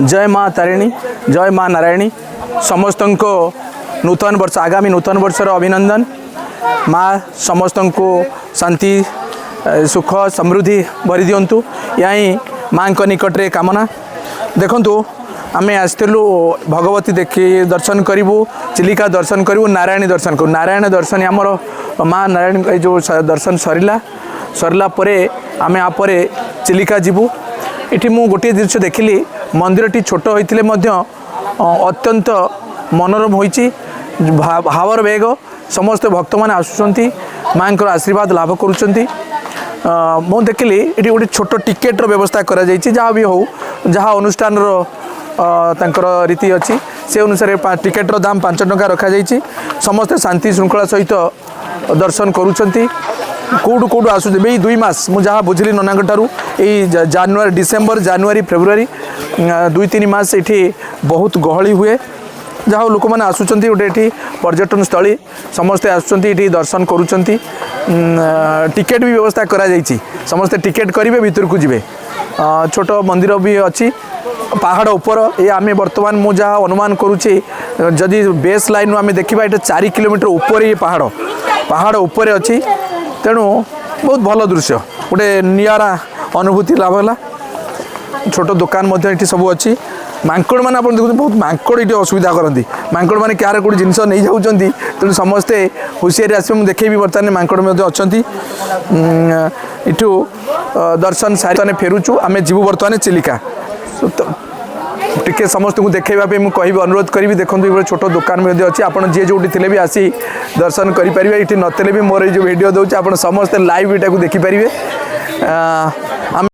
जय माँ तारिणी, जय माँ नारायणी। समस्त को नूतन वर्ष, आगामी नूतन वर्षर अभिनंदन। माँ समस्त को शांति सुख समृद्धि भरी दिंतु, यही माँ निकटरे कामना। देखु आमे आसलु भगवती देखी दर्शन करूँ, चिलिका दर्शन करूँ, नारायणी दर्शन करूँ। नारायण दर्शन आमर माँ नारायणी जो दर्शन सरला परे आमे आपर चिलिका जीवु। इटी मु गोटे दृश्य देखिली, मंदिरटी छोट होइतिले मध्य अत्यंत मनोरम होइछि। भावर बेग समस्त भक्त मैंने आसुचंती, माँ आशीर्वाद लाभ करुचंती। मु देखिली ये गोटे छोट टिकेट्र व्यवस्था करा जाइछि, जहाँ भी हो जहाँ अनुष्ठान तांकर रीति अच्छी से अनुसार टिकेट्र दाम 5 टंका रखा जाइछि। समस्ते शांति श्रृंखला सहित दर्शन करुचंती। कौटू कौटू आसुचे यही 2 मास मुझे बुझिली ननांग ठारू, यही जानुआरी डिसेम्बर जानुआरी फेब्रुआरी 2-3 मास ये बहुत गहली हुए। जहाँ लोक मैंने आसुचंती, गोटे पर्यटन स्थली समस्ते आसुचंती, ये दर्शन करुचंती। टिकेट भी व्यवस्था करा जाइछि, समस्ते टिकेट करेंगे भितर को जीवे। छोट मंदिर भी अच्छी पहाड़ ऊपर। ये आम बर्तमान मु जहाँ अनुमान करुच्ची, जदि बेस लाइन आम देखा ये 4 किलोमीटर ऊपर ये पहाड़ ऊपर अच्छी। तेणु बहुत भल दृश्य, गोटे नियारा अनुभूति लाभ है। छोट दुकान ये सब अच्छी। मांकड़ मैंने आप देखते बहुत मांकड़ ये असुविधा करती। मांकड़ मैंने क्या कौट जिन नहीं जाऊँगी, तेणु समस्ते हुशियारी आसवे। देखेबी बर्तमान मांकड़ अच्छा। इठू दर्शन सारी फेरुचु, आम जीवु बर्तमान चिलिका। टिके समस्त को देखा मुझे अनुरोध करी। देखो ये छोट दुकान भी अच्छी, आप जी जो थे भी आसी दर्शन करेंगे। ये नतले भी मोर जो वीडियो दूसरे आप समस्ते लाइव यहाँ देखिपारे।